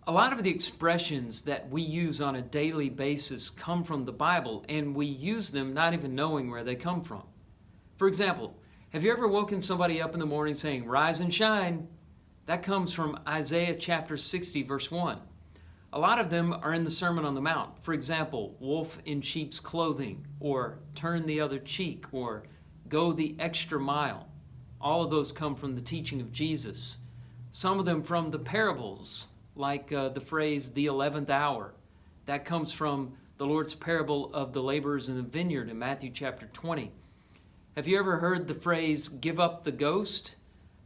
A lot of the expressions that we use on a daily basis come from the Bible, and we use them not even knowing where they come from. For example, have you ever woken somebody up in the morning saying, "Rise and shine"? That comes from Isaiah chapter 60, verse 1. A lot of them are in the Sermon on the Mount. For example, wolf in sheep's clothing, or turn the other cheek, or go the extra mile. All of those come from the teaching of Jesus. Some of them from the parables, like the phrase, the 11th hour. That comes from the Lord's parable of the laborers in the vineyard in Matthew chapter 20. Have you ever heard the phrase, give up the ghost?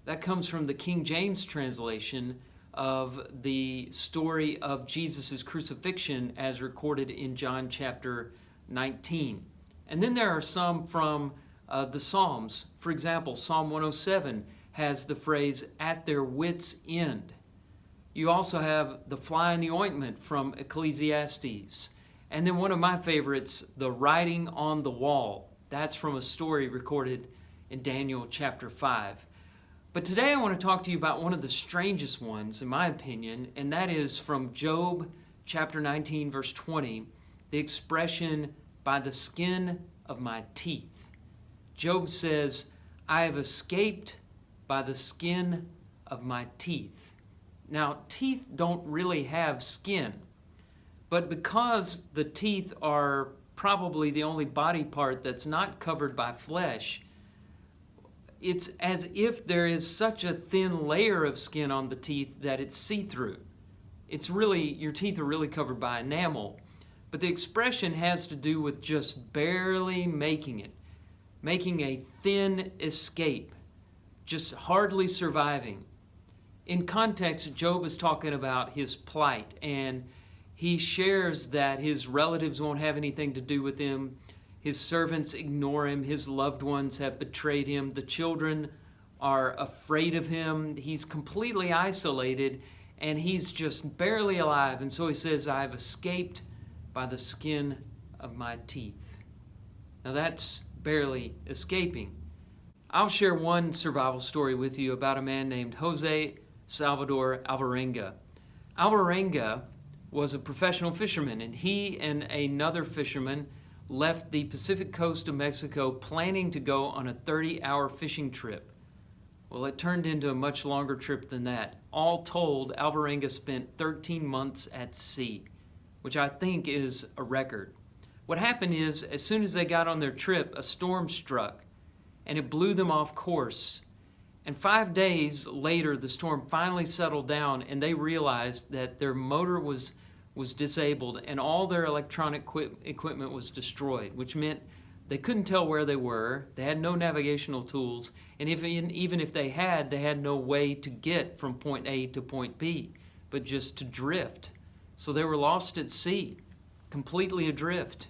That comes from the King James translation of the story of Jesus' crucifixion as recorded in John chapter 19. And then there are some from the Psalms. For example, Psalm 107 has the phrase, at their wits' end. You also have the fly in the ointment from Ecclesiastes. And then one of my favorites, the writing on the wall. That's from a story recorded in Daniel chapter 5. But today I want to talk to you about one of the strangest ones, in my opinion, and that is from Job chapter 19, verse 20, the expression, by the skin of my teeth. Job says, I have escaped by the skin of my teeth. Now, teeth don't really have skin, but because the teeth are probably the only body part that's not covered by flesh, it's as if there is such a thin layer of skin on the teeth that it's see-through. It's really, your teeth are really covered by enamel, but the expression has to do with just barely making it, making a thin escape, just hardly surviving. In context, Job is talking about his plight, and he shares that his relatives won't have anything to do with him. His servants ignore him. His loved ones have betrayed him. The children are afraid of him. He's completely isolated, and he's just barely alive. And so he says, I have escaped by the skin of my teeth. Now that's barely escaping. I'll share one survival story with you about a man named Jose Salvador Alvarenga. Alvarenga was a professional fisherman, and he and another fisherman left the Pacific coast of Mexico planning to go on a 30-hour fishing trip. Well, it turned into a much longer trip than that. All told, Alvarenga spent 13 months at sea, which I think is a record. What happened is, as soon as they got on their trip, a storm struck, and it blew them off course. And 5 days later, the storm finally settled down, and they realized that their motor was disabled and all their electronic equipment was destroyed, which meant they couldn't tell where they were. They had no navigational tools, and even if they had no way to get from point A to point B, but just to drift. So they were lost at sea, completely adrift.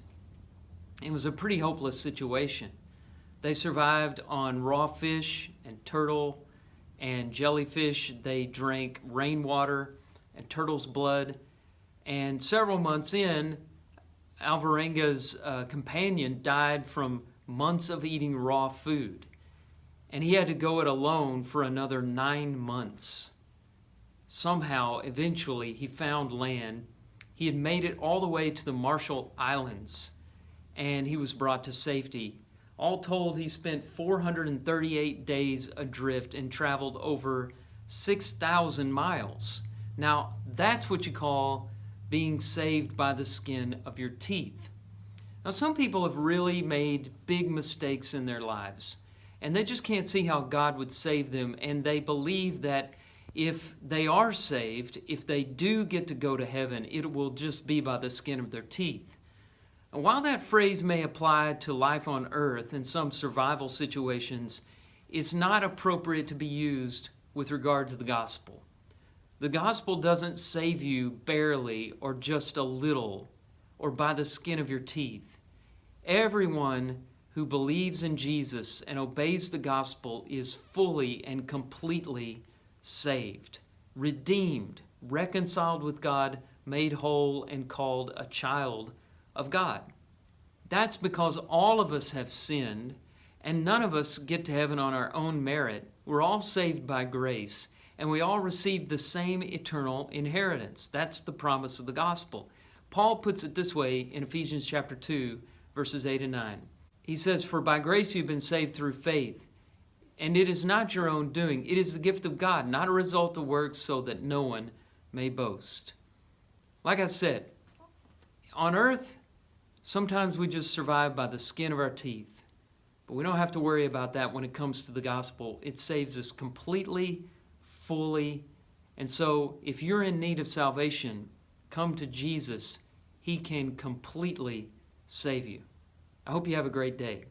It was a pretty hopeless situation. They survived on raw fish and turtle and jellyfish. They drank rainwater and turtle's blood. And several months in, Alvarenga's companion died from months of eating raw food. And he had to go it alone for another 9 months. Somehow, eventually, he found land. He had made it all the way to the Marshall Islands, and he was brought to safety. All told, he spent 438 days adrift and traveled over 6,000 miles. Now, that's what you call being saved by the skin of your teeth. Now, some people have really made big mistakes in their lives, and they just can't see how God would save them, and they believe that if they are saved, if they do get to go to heaven, it will just be by the skin of their teeth. And while that phrase may apply to life on earth in some survival situations, it's not appropriate to be used with regard to the gospel. The gospel doesn't save you barely or just a little or by the skin of your teeth. Everyone who believes in Jesus and obeys the gospel is fully and completely saved, redeemed, reconciled with God, made whole, and called a child of God. That's because all of us have sinned, and none of us get to heaven on our own merit. We're all saved by grace, and we all receive the same eternal inheritance. That's the promise of the gospel. Paul puts it this way in Ephesians chapter 2, verses 8 and 9. He says, "For by grace you've been saved through faith, and it is not your own doing. It is the gift of God, not a result of works, so that no one may boast." Like I said, on earth, sometimes we just survive by the skin of our teeth. But we don't have to worry about that when it comes to the gospel. It saves us completely, fully. And so if you're in need of salvation, come to Jesus. He can completely save you. I hope you have a great day.